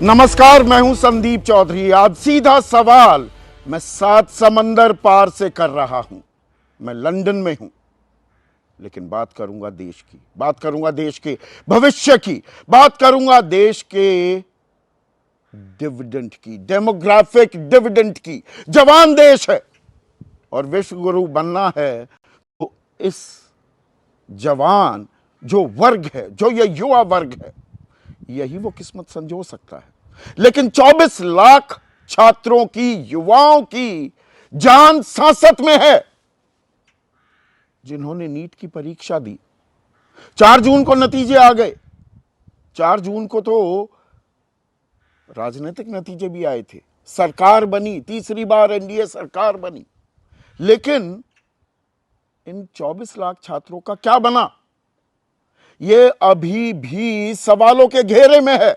नमस्कार, मैं हूं संदीप चौधरी। आज सीधा सवाल मैं 7 समंदर पार से कर रहा हूं। मैं लंदन में हूं, लेकिन बात करूंगा देश की, बात करूंगा देश के भविष्य की, बात करूंगा देश के डिविडेंड की, डेमोग्राफिक डिविडेंड की। जवान देश है और विश्व गुरु बनना है तो इस जवान जो वर्ग है, जो ये युवा वर्ग है, यही वो किस्मत संजो सकता है। लेकिन 24 लाख छात्रों की, युवाओं की जान सांसत में है, जिन्होंने नीट की परीक्षा दी। 4 जून को नतीजे आ गए। 4 जून को तो राजनीतिक नतीजे भी आए थे। सरकार बनी, तीसरी बार एनडीए सरकार बनी। लेकिन इन 24 लाख छात्रों का क्या बना, यह अभी भी सवालों के घेरे में है।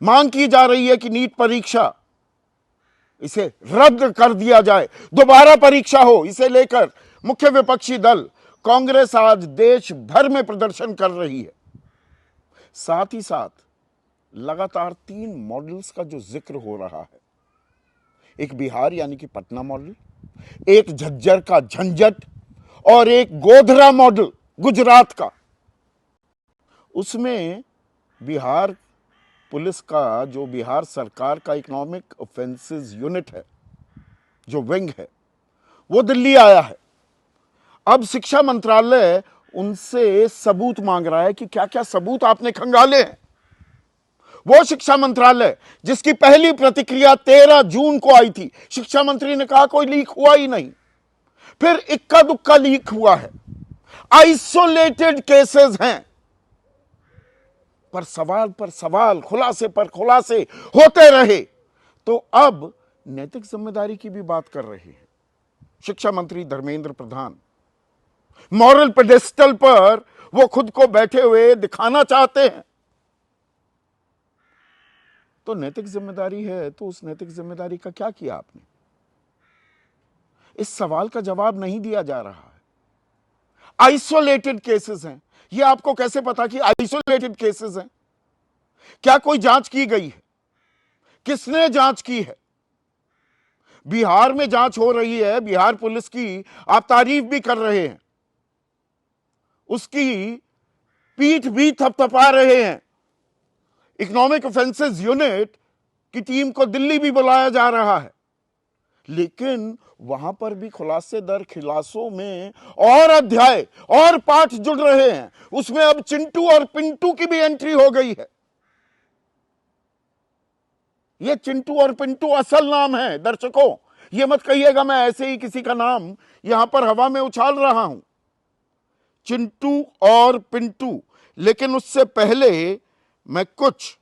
मांग की जा रही है कि नीट परीक्षा इसे रद्द कर दिया जाए, दोबारा परीक्षा हो। इसे लेकर मुख्य विपक्षी दल कांग्रेस आज देश भर में प्रदर्शन कर रही है। साथ ही साथ लगातार 3 मॉडल्स का जो जिक्र हो रहा है, एक बिहार यानी कि पटना मॉडल, एक झज्जर का झंझट और एक गोधरा मॉडल गुजरात का। उसमें बिहार पुलिस का, जो बिहार सरकार का इकोनॉमिक ऑफेंसेस यूनिट है, जो विंग है, वो दिल्ली आया है। अब शिक्षा मंत्रालय उनसे सबूत मांग रहा है कि क्या क्या सबूत आपने खंगाले हैं। वो शिक्षा मंत्रालय जिसकी पहली प्रतिक्रिया 13 जून को आई थी, शिक्षा मंत्री ने कहा कोई लीक हुआ ही नहीं। फिर इक्का दुक्का लीक हुआ है, आइसोलेटेड केसेस हैं, पर सवाल, खुलासे पर खुलासे होते रहे। तो अब नैतिक जिम्मेदारी की भी बात कर रहे हैं शिक्षा मंत्री धर्मेंद्र प्रधान। मॉरल पेडेस्टल पर वो खुद को बैठे हुए दिखाना चाहते हैं। तो नैतिक जिम्मेदारी है, तो उस नैतिक जिम्मेदारी का क्या किया आपने? इस सवाल का जवाब नहीं दिया जा रहा है। आइसोलेटेड केसेस हैं, यह आपको कैसे पता कि आइसोलेटेड केसेस हैं? क्या कोई जांच की गई है? किसने जांच की है? बिहार में जांच हो रही है, बिहार पुलिस की आप तारीफ भी कर रहे हैं, उसकी पीठ भी थपथपा रहे हैं। इकोनॉमिक ऑफेंसेस यूनिट की टीम को दिल्ली भी बुलाया जा रहा है, लेकिन वहां पर भी खुलासे दर खिलासों में और अध्याय और पाठ जुड़ रहे हैं। उसमें अब चिंटू और पिंटू की भी एंट्री हो गई है। ये चिंटू और पिंटू असल नाम है दर्शकों। ये मत कहिएगा मैं ऐसे ही किसी का नाम यहां पर हवा में उछाल रहा हूं। चिंटू और पिंटू। लेकिन उससे पहले मैं कुछ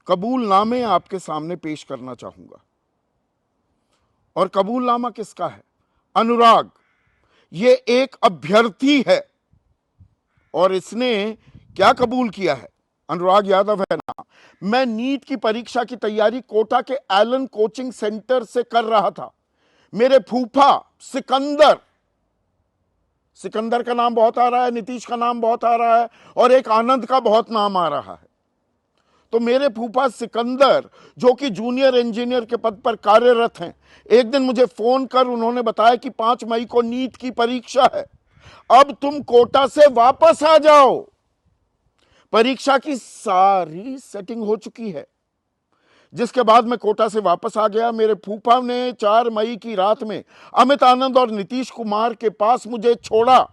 कबूलनामे आपके सामने पेश करना चाहूंगा। और कबूलनामा किसका है? अनुराग। ये एक अभ्यर्थी है और इसने क्या कबूल किया है? अनुराग यादव है ना। मैं नीट की परीक्षा की तैयारी कोटा के एलन कोचिंग सेंटर से कर रहा था। मेरे फूफा सिकंदर, सिकंदर का नाम बहुत आ रहा है, नीतीश का नाम बहुत आ रहा है और एक आनंद का बहुत नाम आ रहा है। तो मेरे फूफा सिकंदर, जो कि जूनियर इंजीनियर के पद पर कार्यरत हैं, एक दिन मुझे फोन कर उन्होंने बताया कि 5 मई को नीट की परीक्षा है, अब तुम कोटा से वापस आ जाओ। परीक्षा की सारी सेटिंग हो चुकी है। जिसके बाद मैं कोटा से वापस आ गया। मेरे फूफा ने 4 मई की रात में अमित आनंद और नीतीश कुमार के पास मुझे छोड़ा।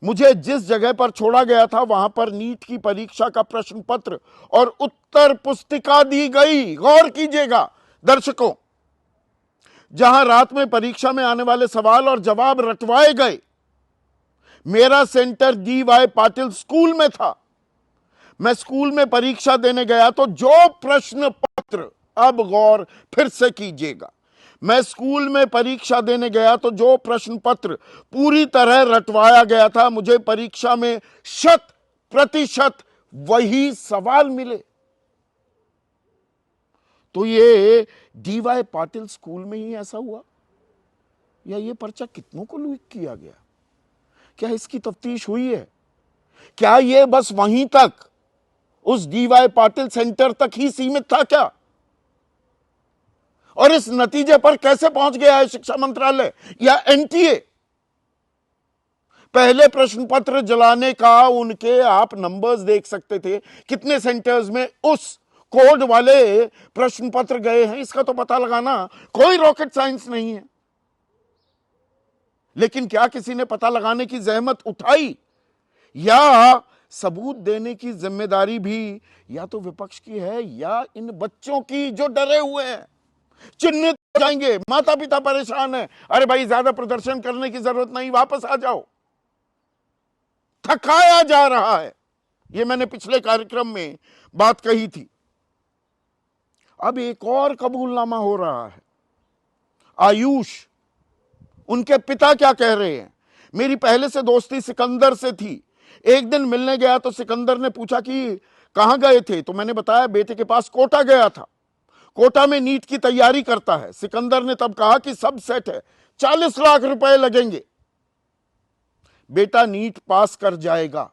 मुझे जिस जगह पर छोड़ा गया था वहां पर नीट की परीक्षा का प्रश्न पत्र और उत्तर पुस्तिका दी गई। गौर कीजिएगा दर्शकों, जहां रात में परीक्षा में आने वाले सवाल और जवाब रटवाए गए। मेरा सेंटर DY पाटिल स्कूल में था। मैं स्कूल में परीक्षा देने गया तो जो प्रश्न पत्र, अब गौर फिर से कीजिएगा, मैं स्कूल में परीक्षा देने गया तो जो प्रश्न पत्र पूरी तरह रटवाया गया था, मुझे परीक्षा में 100% वही सवाल मिले। तो ये DY पाटिल स्कूल में ही ऐसा हुआ या ये पर्चा कितनों को लीक किया गया? क्या इसकी तफ्तीश हुई है? क्या ये बस वहीं तक उस डीवाई पाटिल सेंटर तक ही सीमित था क्या? और इस नतीजे पर कैसे पहुंच गया है शिक्षा मंत्रालय या एनटीए? पहले प्रश्न पत्र जलाने का उनके आप नंबर्स देख सकते थे, कितने सेंटर्स में उस कोड वाले प्रश्न पत्र गए हैं, इसका तो पता लगाना कोई रॉकेट साइंस नहीं है। लेकिन क्या किसी ने पता लगाने की जहमत उठाई या सबूत देने की जिम्मेदारी भी या तो विपक्ष की है या इन बच्चों की जो डरे हुए हैं, चिन्हित हो जाएंगे, माता पिता परेशान है, अरे भाई ज्यादा प्रदर्शन करने की जरूरत नहीं, वापस आ जाओ, थकाया जा रहा है। यह मैंने पिछले कार्यक्रम में बात कही थी। अब एक और कबूलनामा हो रहा है। आयुष, उनके पिता क्या कह रहे हैं? मेरी पहले से दोस्ती सिकंदर से थी। एक दिन मिलने गया तो सिकंदर ने पूछा कि कहां गए थे, तो मैंने बताया बेटे के पास कोटा गया था, कोटा में नीट की तैयारी करता है। सिकंदर ने तब कहा कि सब सेट है, 40 लाख रुपए लगेंगे, बेटा नीट पास कर जाएगा।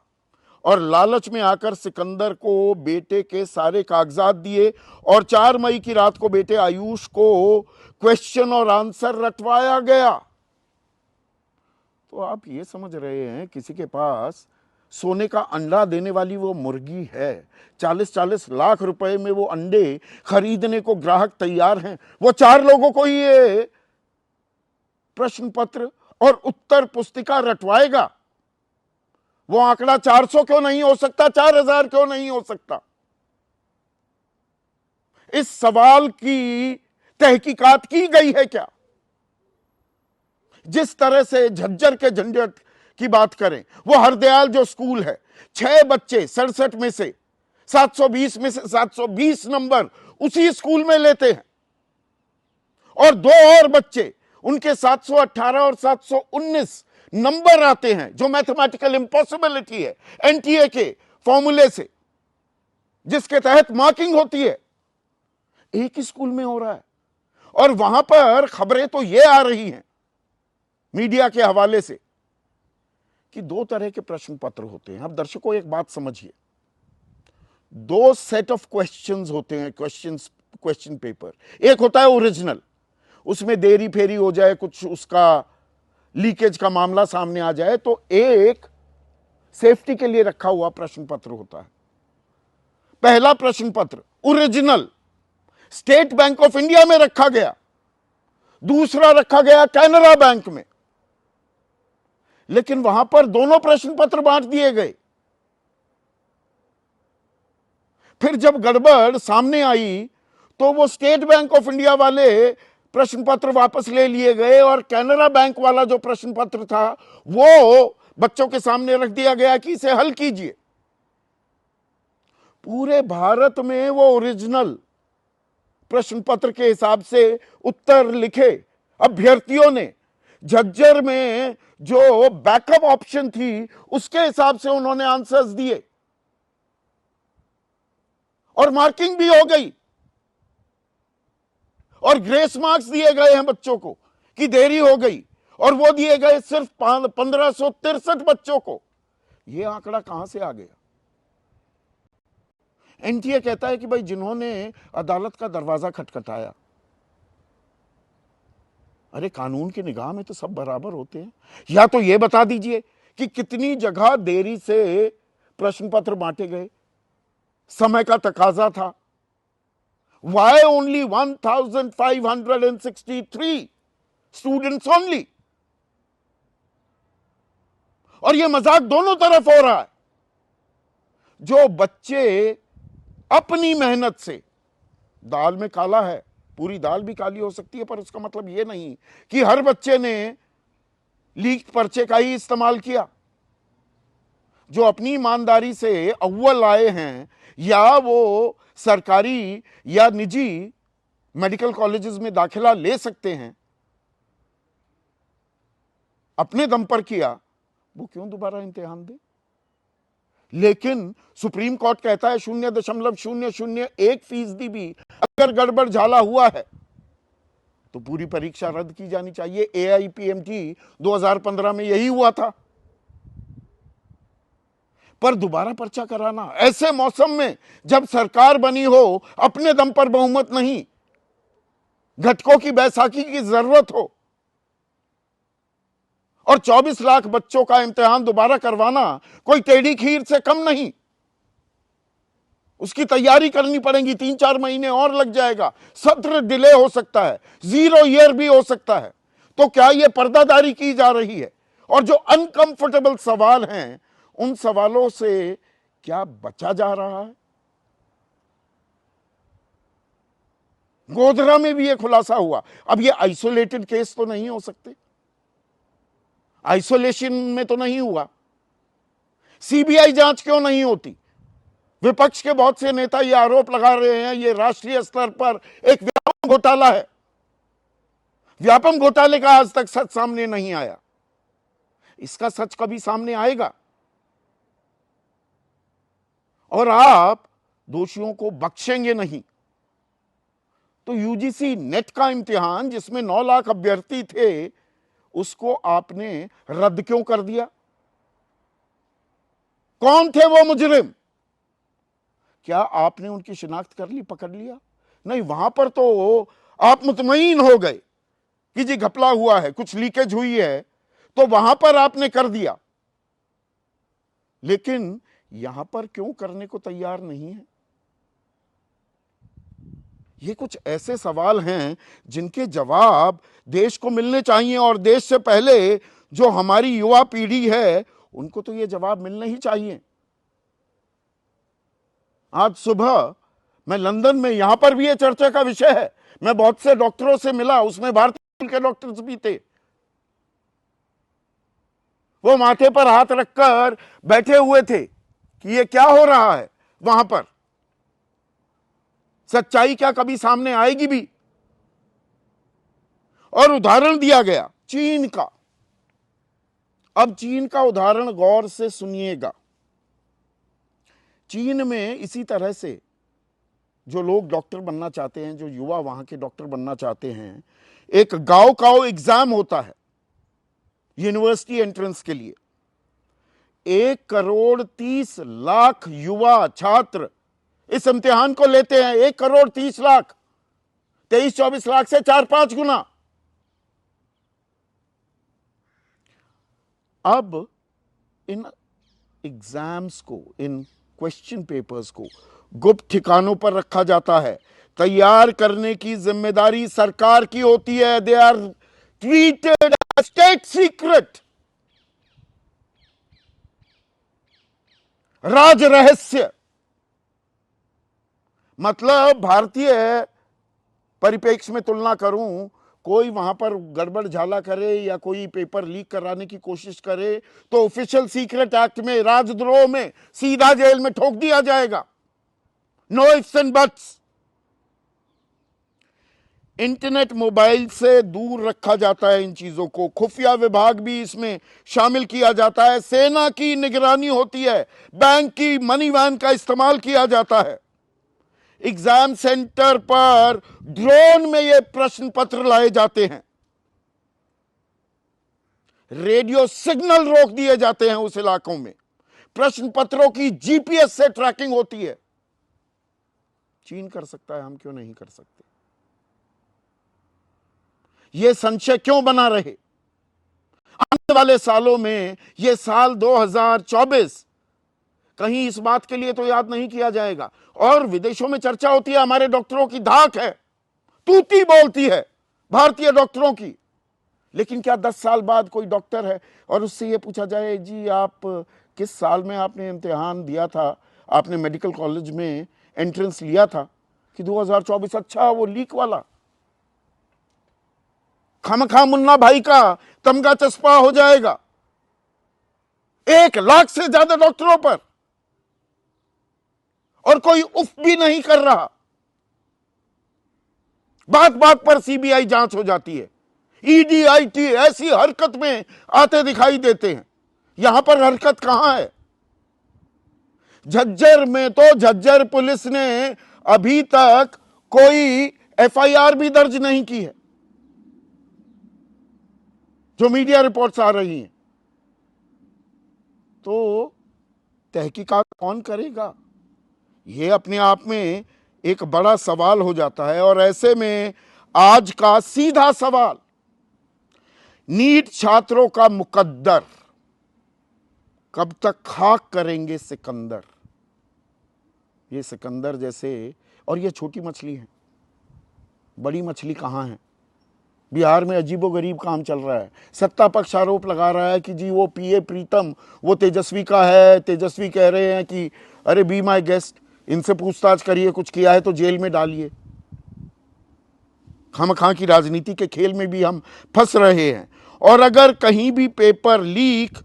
और लालच में आकर सिकंदर को बेटे के सारे कागजात दिए और 4 मई की रात को बेटे आयुष को क्वेश्चन और आंसर रटवाया गया। तो आप ये समझ रहे हैं किसी के पास सोने का अंडा देने वाली वो मुर्गी है, 40-40 लाख रुपए में वो अंडे खरीदने को ग्राहक तैयार हैं, वो 4 लोगों को ही ये प्रश्न पत्र और उत्तर पुस्तिका रटवाएगा। वो आंकड़ा 400 क्यों नहीं हो सकता, 4000 क्यों नहीं हो सकता? इस सवाल की तहकीकात की गई है क्या? जिस तरह से झज्जर के झंझट की बात करें, वो हरदयाल जो स्कूल है, 6 बच्चे 67 में से 720 में से 720 नंबर उसी स्कूल में लेते हैं और 2 और बच्चे उनके 718 और 719 नंबर आते हैं, जो मैथमेटिकल इंपॉसिबिलिटी है एनटीए के फॉर्मूले से, जिसके तहत मार्किंग होती है, एक ही स्कूल में हो रहा है। और वहां पर खबरें तो ये आ रही हैं मीडिया के हवाले से कि 2 तरह के प्रश्न पत्र होते हैं। अब दर्शकों एक बात समझिए, 2 सेट ऑफ क्वेश्चंस होते हैं, क्वेश्चन पेपर। एक होता है ओरिजिनल, उसमें देरी फेरी हो जाए, कुछ उसका लीकेज का मामला सामने आ जाए तो एक सेफ्टी के लिए रखा हुआ प्रश्न पत्र होता है। पहला प्रश्न पत्र original state bank of India में रखा गया, दूसरा रखा गया कैनरा बैंक में, लेकिन वहां पर दोनों प्रश्न पत्र बांट दिए गए। फिर जब गड़बड़ सामने आई तो वो स्टेट बैंक ऑफ इंडिया वाले प्रश्न पत्र वापस ले लिए गए और कैनरा बैंक वाला जो प्रश्न पत्र था वो बच्चों के सामने रख दिया गया कि इसे हल कीजिए। पूरे भारत में वो ओरिजिनल प्रश्न पत्र के हिसाब से उत्तर लिखे अभ्यर्थियों ने, झज्जर में जो बैकअप ऑप्शन थी उसके हिसाब से उन्होंने आंसर्स दिए और मार्किंग भी हो गई और ग्रेस मार्क्स दिए गए हैं बच्चों को कि देरी हो गई, और वो दिए गए सिर्फ 1563 बच्चों को। ये आंकड़ा कहां से आ गया? एनटीए कहता है कि भाई जिन्होंने अदालत का दरवाजा खटखटाया, अरे कानून की निगाह में तो सब बराबर होते हैं। या तो ये बता दीजिए कि कितनी जगह देरी से प्रश्न पत्र बांटे गए, समय का तकाजा था। Why only 1563 students only? और ये मजाक दोनों तरफ हो रहा है। जो बच्चे अपनी मेहनत से, दाल में काला है, पूरी दाल भी काली हो सकती है, पर उसका मतलब ये नहीं कि हर बच्चे ने लीक पर्चे का ही इस्तेमाल किया। जो अपनी ईमानदारी से अव्वल आए हैं या वो सरकारी या निजी मेडिकल कॉलेजेस में दाखिला ले सकते हैं, अपने दम पर किया, वो क्यों दोबारा इम्तिहान दे? लेकिन सुप्रीम कोर्ट कहता है 0.001% भी अगर गड़बड़ झाला हुआ है तो पूरी परीक्षा रद्द की जानी चाहिए। AIPMT 2015 में यही हुआ था। पर दोबारा पर्चा कराना ऐसे मौसम में जब सरकार बनी हो, अपने दम पर बहुमत नहीं, घटकों की बैसाखी की जरूरत हो, और 24 लाख बच्चों का इम्तिहान दोबारा करवाना कोई टेढ़ी खीर से कम नहीं। उसकी तैयारी करनी पड़ेगी, 3-4 महीने और लग जाएगा, सत्र डिले हो सकता है, 0 ईयर भी हो सकता है। तो क्या यह पर्दादारी की जा रही है? और जो अनकंफर्टेबल सवाल हैं, उन सवालों से क्या बचा जा रहा है? गोधरा में भी यह खुलासा हुआ। अब यह आइसोलेटेड केस तो नहीं हो सकते, आइसोलेशन में तो नहीं हुआ। सीबीआई जांच क्यों नहीं होती? विपक्ष के बहुत से नेता यह आरोप लगा रहे हैं यह राष्ट्रीय स्तर पर एक व्यापम घोटाला है। व्यापम घोटाले का आज तक सच सामने नहीं आया, इसका सच कभी सामने आएगा और आप दोषियों को बख्शेंगे नहीं। तो यूजीसी नेट का इम्तिहान जिसमें 9 लाख अभ्यर्थी थे, उसको आपने रद्द क्यों कर दिया? कौन थे वो मुजरिम? क्या आपने उनकी शिनाख्त कर ली, पकड़ लिया? नहीं, वहां पर तो आप मुतमईन हो गए कि जी घपला हुआ है, कुछ लीकेज हुई है, तो वहां पर आपने कर दिया। लेकिन यहां पर क्यों करने को तैयार नहीं है? ये कुछ ऐसे सवाल हैं जिनके जवाब देश को मिलने चाहिए, और देश से पहले जो हमारी युवा पीढ़ी है उनको तो ये जवाब मिलने ही चाहिए। आज सुबह मैं लंदन में, यहां पर भी ये चर्चा का विषय है, मैं बहुत से डॉक्टरों से मिला, उसमें भारतीय के डॉक्टर्स भी थे। वो माथे पर हाथ रखकर बैठे हुए थे कि ये क्या हो रहा है वहां पर, सच्चाई क्या कभी सामने आएगी भी? और उदाहरण दिया गया चीन का। अब चीन का उदाहरण गौर से सुनिएगा। चीन में इसी तरह से जो लोग डॉक्टर बनना चाहते हैं, जो युवा वहां के डॉक्टर बनना चाहते हैं, एक गांव काओ एग्जाम होता है यूनिवर्सिटी एंट्रेंस के लिए। 1,30,00,000 युवा छात्र इस इम्तिहान को लेते हैं। 1,30,00,000, 23-24 लाख से 4-5 गुना। अब इन एग्जाम्स को, इन क्वेश्चन पेपर्स को गुप्त ठिकानों पर रखा जाता है। तैयार करने की जिम्मेदारी सरकार की होती है। They are treated as state secret, राज रहस्य। मतलब भारतीय परिप्रेक्ष्य में तुलना करूं, कोई वहां पर गड़बड़ झाला करे या कोई पेपर लीक कराने की कोशिश करे तो ऑफिशियल सीक्रेट एक्ट में, राजद्रोह में सीधा जेल में ठोक दिया जाएगा। No ifs and buts. Internet, mobile से दूर रखा जाता है इन चीजों को। खुफिया विभाग भी इसमें शामिल किया जाता है। सेना की निगरानी होती है। बैंक की मनी वैन का इस्तेमाल किया जाता है। एग्जाम सेंटर पर ड्रोन में ये प्रश्न पत्र लाए जाते हैं। रेडियो सिग्नल रोक दिए जाते हैं उस इलाकों में। प्रश्न पत्रों की जीपीएस से ट्रैकिंग होती है। चीन कर सकता है, हम क्यों नहीं कर सकते? यह संशय क्यों बना रहे? आने वाले सालों में, यह साल 2024 कहीं इस बात के लिए तो याद नहीं किया जाएगा। और विदेशों में चर्चा होती है हमारे डॉक्टरों की धाक है, तूती बोलती है भारतीय डॉक्टरों की। लेकिन क्या 10 साल बाद कोई डॉक्टर है और उससे यह पूछा जाए, जी आप किस साल में आपने इम्तिहान दिया था, आपने मेडिकल कॉलेज में एंट्रेंस लिया था, कि 2024? अच्छा, वो लीक वाला। खामखा मुन्ना भाई का तमगा चस्पा हो जाएगा 1 लाख से ज्यादा डॉक्टरों पर, और कोई उफ भी नहीं कर रहा। बात बात पर सीबीआई जांच हो जाती है। ईडी, आईटी ऐसी हरकत में आते दिखाई देते हैं। यहां पर हरकत कहां है? झज्जर में तो झज्जर पुलिस ने अभी तक कोई एफआईआर भी दर्ज नहीं की है, जो मीडिया रिपोर्ट्स आ रही हैं। तो तहकीकात कौन करेगा? ये अपने आप में एक बड़ा सवाल हो जाता है। और ऐसे में आज का सीधा सवाल, नीट छात्रों का मुकद्दर कब तक खाक करेंगे सिकंदर? ये सिकंदर जैसे, और ये छोटी मछली है, बड़ी मछली कहाँ है? बिहार में अजीबोगरीब काम चल रहा है। सत्ता पक्ष आरोप लगा रहा है कि जी वो पीए प्रीतम वो तेजस्वी का है। तेजस्वी कह रहे हैं कि अरे बी माय गेस्ट, इनसे पूछताछ करिए, कुछ किया है तो जेल में डालिए। खामखा की राजनीति के खेल में भी हम फंस रहे हैं। और अगर कहीं भी पेपर लीक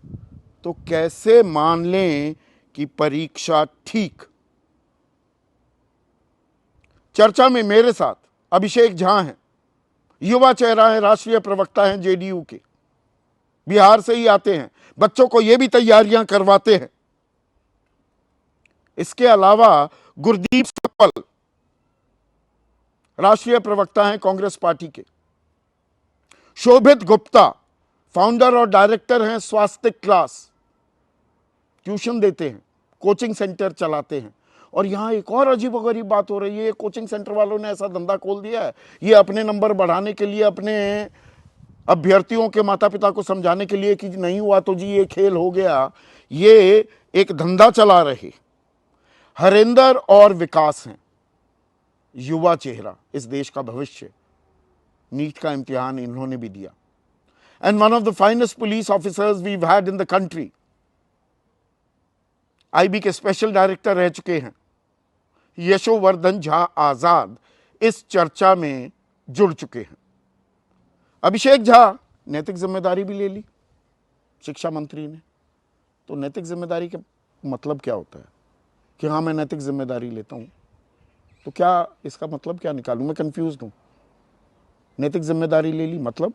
तो कैसे मान लें कि परीक्षा ठीक? चर्चा में मेरे साथ अभिषेक झा हैं, युवा चेहरा है, राष्ट्रीय प्रवक्ता हैं जेडीयू के, बिहार से ही आते हैं, बच्चों को ये भी तैयारियां करवाते हैं। इसके अलावा गुरदीप सप्पल राष्ट्रीय प्रवक्ता हैं कांग्रेस पार्टी के। शोभित गुप्ता फाउंडर और डायरेक्टर हैं स्वास्तिक क्लास, ट्यूशन देते हैं, कोचिंग सेंटर चलाते हैं। और यहां एक और अजीबोगरीब बात हो रही है, कोचिंग सेंटर वालों ने ऐसा धंधा खोल दिया है, ये अपने नंबर बढ़ाने के लिए, अपने अभ्यर्थियों के माता पिता को समझाने के लिए कि नहीं हुआ तो जी ये खेल हो गया, ये एक धंधा चला रहे। हरेंद्र और विकास हैं, युवा चेहरा, इस देश का भविष्य। नीट का इम्तिहान इन्होंने भी दिया। And one of the finest police officers we had in the country, IB के स्पेशल डायरेक्टर रह चुके हैं, यशोवर्धन झा आजाद, इस चर्चा में जुड़ चुके हैं। अभिषेक झा नैतिक जिम्मेदारी भी ले ली शिक्षा मंत्री ने। तो नैतिक जिम्मेदारी का मतलब क्या होता है कि हाँ मैं नैतिक जिम्मेदारी लेता हूं, तो क्या इसका मतलब क्या निकालूं? मैं कंफ्यूज हूं। नैतिक जिम्मेदारी ले ली मतलब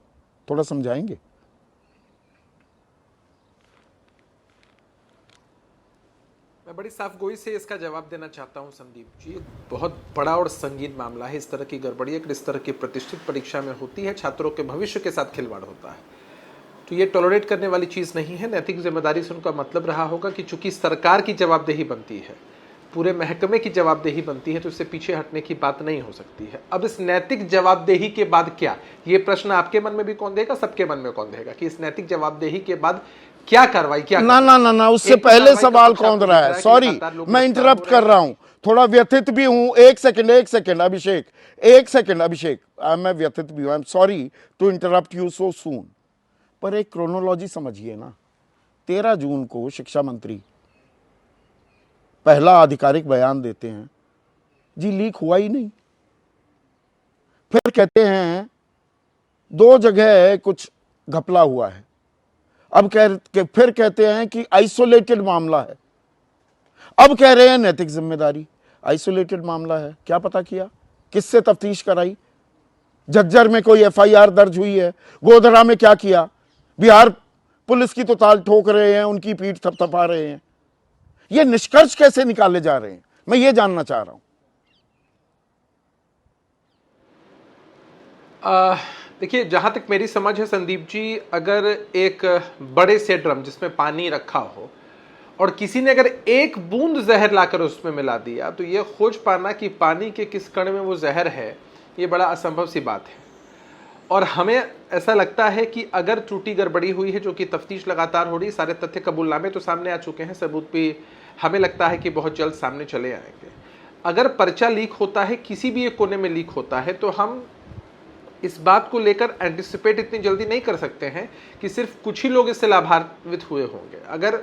थोड़ा समझाएंगे? मैं बड़ी साफ गोई से इसका जवाब देना चाहता हूं संदीप जी। बहुत बड़ा और संगीन मामला है। इस तरह की गड़बड़ी अगर इस तरह की प्रतिष्ठित परीक्षा में होती है, छात्रों के भविष्य के साथ खिलवाड़ होता है, तो ये टॉलरेट करने वाली चीज़ नहीं है। नैतिक जिम्मेदारी से उनका मतलब रहा होगा कि चूंकि सरकार की जवाबदेही बनती है, पूरे महकमे की जवाबदेही बनती है, तो इससे पीछे हटने की बात नहीं हो सकती है। अब इस नैतिक जवाबदेही के बाद क्या, ये प्रश्न आपके मन में भी कौन देगा, सबके मन में कौन देगा कि इस नैतिक जवाबदेही के बाद क्या कार्रवाई, क्या ना, उससे पहले सवाल कौन रहा है? सॉरी मैं इंटरप्ट कर रहा हूं, थोड़ा व्यथित भी हूं। एक सेकंड अभिषेक, एक सेकंड अभिषेक, मैं व्यथित भी हूं। I am sorry to interrupt you so soon, पर एक क्रोनोलॉजी समझिए ना। 13 जून को शिक्षा मंत्री पहला आधिकारिक बयान देते हैं, जी लीक हुआ ही नहीं। फिर कहते हैं 2 जगह कुछ घपला हुआ है। अब फिर कहते हैं कि आइसोलेटेड मामला है। अब कह रहे हैं नैतिक जिम्मेदारी। आइसोलेटेड मामला है, क्या पता किया, किससे तफ्तीश कराई? झज्जर में कोई एफआईआर दर्ज हुई है? गोधरा में क्या किया? बिहार पुलिस की तो ताल ठोक रहे हैं, उनकी पीठ थपथपा रहे हैं। ये निष्कर्ष कैसे निकाले जा रहे हैं, मैं ये जानना चाह रहा हूं। देखिए, जहां तक मेरी समझ है संदीप जी, अगर एक बड़े से ड्रम जिसमें पानी रखा हो और किसी ने अगर एक बूंद जहर लाकर उसमें मिला दिया, तो यह खोज पाना कि पानी के किस कण में वो जहर है, ये बड़ा असंभव सी बात है। और हमें ऐसा लगता है कि अगर त्रुटि गड़बड़ी हुई है, जो कि तफ्तीश लगातार हो रही, सारे तथ्य कबूलनामे तो सामने आ चुके हैं, सबूत भी हमें लगता है कि बहुत जल्द सामने चले आएंगे। अगर पर्चा लीक होता है, किसी भी एक कोने में लीक होता है, तो हम इस बात को लेकर एंटिसिपेट इतनी जल्दी नहीं कर सकते हैं कि सिर्फ कुछ ही लोग इससे लाभान्वित हुए होंगे। अगर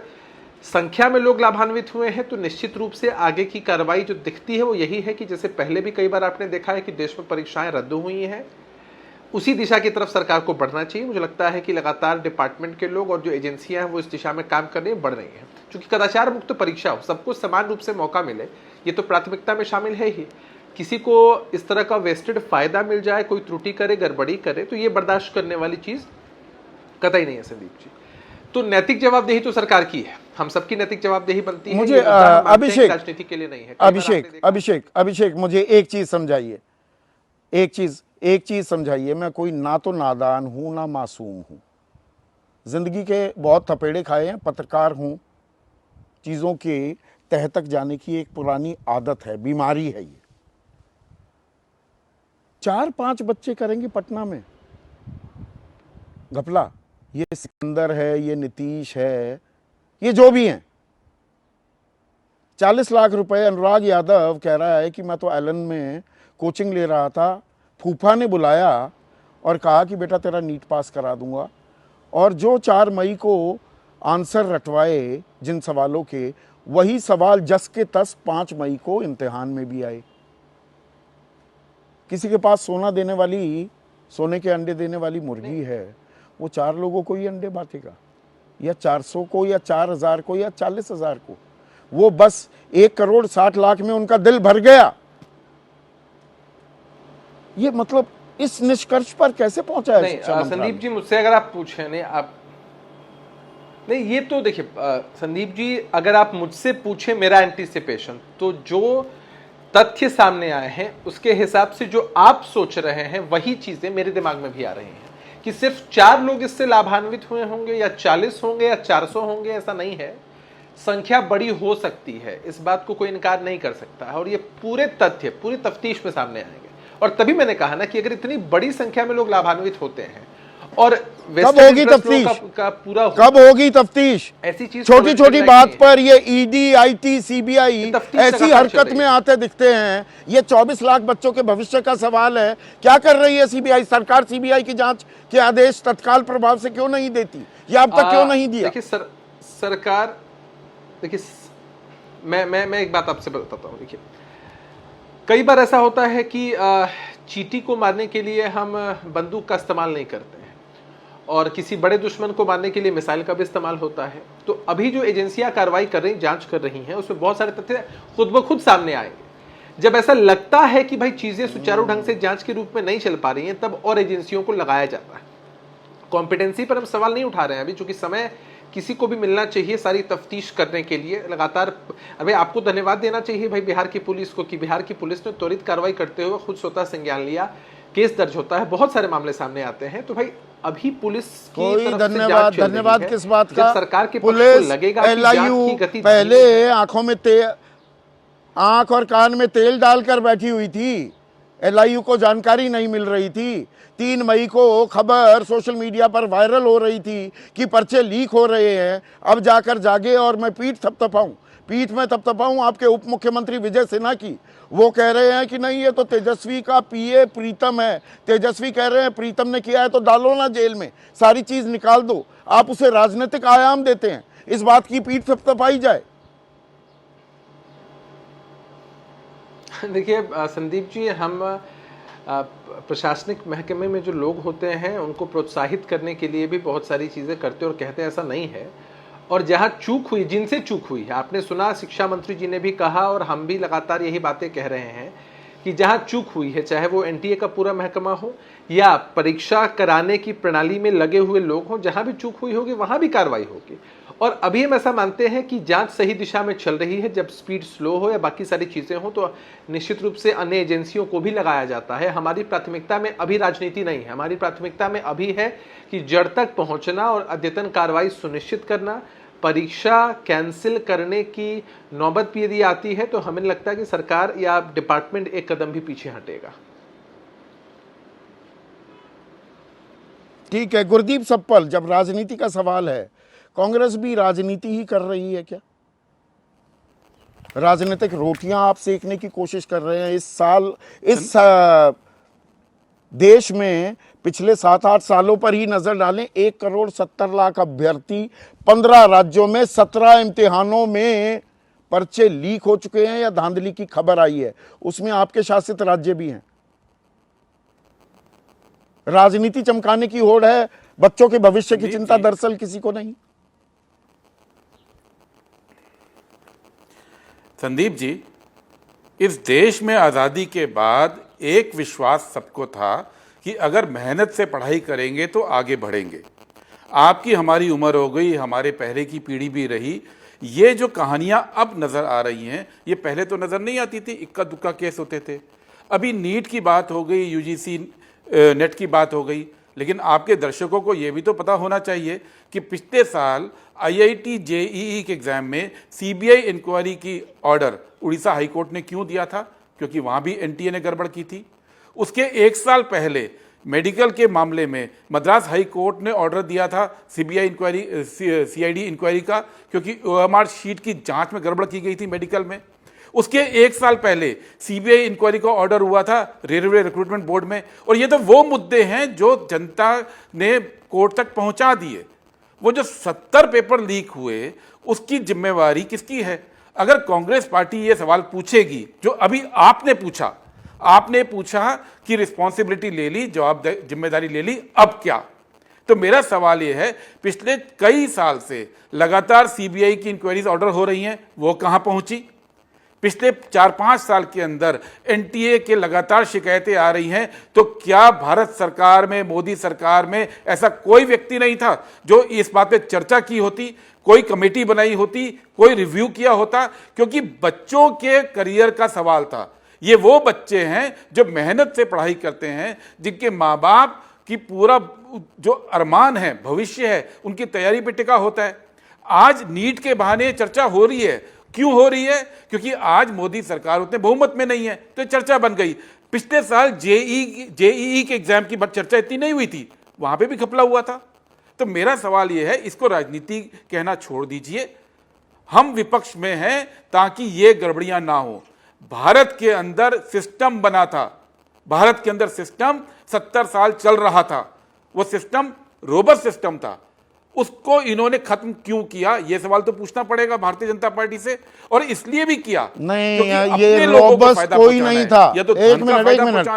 संख्या में लोग लाभान्वित हुए हैं, तो निश्चित रूप से आगे की कार्रवाई जो दिखती है वो यही है कि जैसे पहले भी कई बार आपने देखा है कि देश में परीक्षाएं रद्द हुई हैं, उसी दिशा की तरफ सरकार को बढ़ना चाहिए। मुझे लगता है कि लगातार डिपार्टमेंट के लोग और जो एजेंसियां हैं वो इस दिशा में काम कर रही हैं, बढ़ रही हैं। क्योंकि कदाचार मुक्त परीक्षा हो, सबको समान रूप से मौका मिले, ये तो प्राथमिकता में शामिल है ही। किसी को इस तरह का वेस्टेड फायदा मिल जाए, कोई त्रुटि करे, गड़बड़ी करे, तो ये बर्दाश्त करने वाली चीज कतई नहीं है संदीप जी। तो नैतिक जवाबदेही तो सरकार की है, हम सबकी नैतिक जवाबदेही बनती है। मुझे अभिषेक, राजनीति के लिए नहीं है। अभिषेक मुझे एक चीज समझाइए, एक चीज समझाइए। मैं कोई ना तो नादान हूं ना मासूम हूं, जिंदगी के बहुत थपेड़े खाए हैं, पत्रकार हूं, चीज़ों के तह तक जाने की एक पुरानी आदत है, बीमारी है ये। 4-5 बच्चे करेंगे पटना में घपला। ये सिकंदर है, ये नीतीश है, ये जो भी हैं। 40 लाख रुपए अनुराग यादव कह रहा है कि मैं तो एलन में कोचिंग ले रहा था, फूफा ने बुलाया और कहा कि बेटा तेरा नीट पास करा दूंगा। और जो 4 मई को आंसर रटवाए जिन सवालों के, वही सवाल जस के तस 5 मई को इम्तिहान में भी आए। किसी के पास सोना देने वाली, सोने के अंडे देने वाली मुर्गी है, वो 4 लोगों को ही अंडे बांटेगा, या 400 को, या 4000 को, या 40,000 को। वो बस 1,60,00,000 में उनका दिल भर गया। ये मतलब इस निष्कर्ष पर कैसे पहुंचा है? नहीं संदीप जी, मुझसे अगर आप पूछें, नहीं आप नहीं, ये तो देखिए संदीप जी, अगर आप मुझसे पूछे मेरा एंटीसिपेशन, तो जो तथ्य सामने आए हैं उसके हिसाब से जो आप सोच रहे हैं वही चीजें मेरे दिमाग में भी आ रही हैं कि सिर्फ 4 लोग इससे लाभान्वित हुए होंगे या 40 होंगे या 400 होंगे, ऐसा नहीं है। संख्या बड़ी हो सकती है, इस बात को कोई इनकार नहीं कर सकता है, और ये पूरे तथ्य पूरी तफ्तीश में सामने आएंगे। और तभी मैंने कहा ना कि अगर इतनी बड़ी संख्या में लोग लाभान्वित होते हैं और कब होगी तफ्तीश? कब होगी तफ्तीश? ऐसी चीज छोटी छोटी बात पर ये ईडी, आईटी, सीबीआई ऐसी हरकत में आते दिखते हैं। ये 24 लाख बच्चों के भविष्य का सवाल है। क्या कर रही है सीबीआई? सरकार सीबीआई की जांच के आदेश तत्काल प्रभाव से क्यों नहीं देती, या अब तक क्यों नहीं दिया? देखिए सरकार, देखिए मैं एक बात आपसे बताता हूं। देखिए, कई बार ऐसा होता है कि चींटी को मारने के लिए हम बंदूक का इस्तेमाल नहीं करते हैं, और किसी बड़े दुश्मन को मारने के लिए मिसाइल का भी इस्तेमाल होता है। तो अभी जो एजेंसियां कार्रवाई कर रही, जांच कर रही हैं, उसमें बहुत सारे तथ्य खुद ब खुद सामने आएंगे। जब ऐसा लगता है कि भाई चीजें सुचारू ढंग से जांच के रूप में नहीं चल पा रही हैं, तब और एजेंसियों को लगाया जाता है। कॉम्पिटेंसी पर हम सवाल नहीं उठा रहे हैं अभी, चूंकि समय किसी को भी मिलना चाहिए सारी तफ्तीश करने के लिए लगातार। अभी आपको धन्यवाद देना चाहिए भाई बिहार की पुलिस को, कि बिहार की पुलिस ने त्वरित कार्रवाई करते हुए खुद स्वतः संज्ञान लिया, केस दर्ज होता है, बहुत सारे मामले सामने आते हैं। तो भाई अभी पुलिस की तरफ से जांच चल रही है। किस बात का? सरकार के पुलिस लगेगा कि जांच की गति पहले आंखों में आंख और कान में तेल डालकर बैठी हुई थी। एलआईयू को जानकारी नहीं मिल रही थी। 3 मई को खबर सोशल मीडिया पर वायरल हो रही थी कि पर्चे लीक हो रहे हैं। अब जाकर जागे और मैं पीठ में थपथपाऊं आपके उप मुख्यमंत्री विजय सिन्हा की। वो कह रहे हैं कि नहीं, ये तो तेजस्वी का पीए प्रीतम है। तेजस्वी कह रहे हैं प्रीतम ने किया है तो डालो ना जेल में, सारी चीज निकाल दो। आप उसे राजनीतिक आयाम देते हैं, इस बात की पीठ थपथपाई जाए। देखिए संदीप जी, हम प्रशासनिक महकमे में जो लोग होते हैं उनको प्रोत्साहित करने के लिए भी बहुत सारी चीज़ें करते और कहते हैं, ऐसा नहीं है। और जहां चूक हुई, जिनसे चूक हुई है, आपने सुना शिक्षा मंत्री जी ने भी कहा और हम भी लगातार यही बातें कह रहे हैं कि जहां चूक हुई है, चाहे वो एनटीए का पूरा महकमा हो या परीक्षा कराने की प्रणाली में लगे हुए लोग हों, जहां भी चूक हुई होगी वहां भी कार्रवाई होगी। और अभी हम ऐसा मानते हैं कि जांच सही दिशा में चल रही है। जब स्पीड स्लो हो या बाकी सारी चीजें हो तो निश्चित रूप से अन्य एजेंसियों को भी लगाया जाता है। हमारी प्राथमिकता में अभी राजनीति नहीं है, हमारी प्राथमिकता में अभी है कि जड़ तक पहुंचना और अद्यतन कार्रवाई सुनिश्चित करना। परीक्षा कैंसिल करने की नौबत भी यदि आती है तो हमें लगता है कि सरकार या डिपार्टमेंट एक कदम भी पीछे हटेगा। ठीक है गुरदीप सप्पल, जब राजनीति का सवाल है, कांग्रेस भी राजनीति ही कर रही है क्या? राजनीतिक रोटियां आप सेकने की कोशिश कर रहे हैं। इस देश में पिछले 7-8 सालों पर ही नजर डालें, 1,70,00,000 अभ्यर्थी, 15 राज्यों में 17 इम्तिहानों में पर्चे लीक हो चुके हैं या धांधली की खबर आई है। उसमें आपके शासित राज्य भी हैं। राजनीति चमकाने की होड़ है, बच्चों के भविष्य की चिंता दरअसल किसी को नहीं। संदीप जी, इस देश में आज़ादी के बाद एक विश्वास सबको था कि अगर मेहनत से पढ़ाई करेंगे तो आगे बढ़ेंगे। आपकी हमारी उम्र हो गई, हमारे पहले की पीढ़ी भी रही। ये जो कहानियां अब नज़र आ रही हैं, ये पहले तो नज़र नहीं आती थी, इक्का दुक्का केस होते थे। अभी नीट की बात हो गई, यूजीसी नेट की बात हो गई, लेकिन आपके दर्शकों को यह भी तो पता होना चाहिए कि पिछले साल आईआईटी जेईई के एग्जाम में सीबीआई इंक्वायरी की ऑर्डर उड़ीसा हाईकोर्ट ने क्यों दिया था? क्योंकि वहां भी एनटीए ने गड़बड़ की थी। उसके एक साल पहले मेडिकल के मामले में मद्रास हाई कोर्ट ने ऑर्डर दिया था सीबीआई इंक्वायरी सीआईडी इंक्वायरी का, क्योंकि ओएमआर शीट की जांच में गड़बड़ की गई थी मेडिकल में। उसके एक साल पहले सीबीआई इंक्वायरी का ऑर्डर हुआ था रेलवे रिक्रूटमेंट बोर्ड में। और ये तो वो मुद्दे हैं जो जनता ने कोर्ट तक पहुंचा दिए। वो जो 70 पेपर लीक हुए उसकी जिम्मेवारी किसकी है? अगर कांग्रेस पार्टी ये सवाल पूछेगी जो अभी आपने पूछा कि रिस्पॉन्सिबिलिटी ले ली, जिम्मेदारी ले ली, अब क्या? तो मेरा सवाल यह है, पिछले कई साल से लगातार सीबीआई की इंक्वायरीज ऑर्डर हो रही हैं, वो कहां पहुंची? पिछले 4-5 साल के अंदर एनटीए के लगातार शिकायतें आ रही हैं, तो क्या भारत सरकार में, मोदी सरकार में ऐसा कोई व्यक्ति नहीं था जो इस बात पे चर्चा की होती, कोई कमेटी बनाई होती, कोई रिव्यू किया होता? क्योंकि बच्चों के करियर का सवाल था। ये वो बच्चे हैं जो मेहनत से पढ़ाई करते हैं, जिनके माँ बाप की पूरा जो अरमान है, भविष्य है, उनकी तैयारी पे टिका होता है। आज नीट के बहाने चर्चा हो रही है। क्यों हो रही है? क्योंकि आज मोदी सरकार उतने बहुमत में नहीं है, तो चर्चा बन गई। पिछले साल जेईई के एग्जाम की चर्चा इतनी नहीं हुई थी, वहां पे भी घपला हुआ था। तो मेरा सवाल यह है, इसको राजनीति कहना छोड़ दीजिए। हम विपक्ष में हैं ताकि ये गड़बड़ियां ना हो। भारत के अंदर सिस्टम बना था, भारत के अंदर सिस्टम 70 साल चल रहा था, वो सिस्टम रोबस्ट सिस्टम था। उसको इन्होंने खत्म क्यों किया? यह सवाल तो पूछना पड़ेगा भारतीय जनता पार्टी से। और इसलिए भी किया नहीं, ये रोबस्ट कोई नहीं था। तो एक मिनट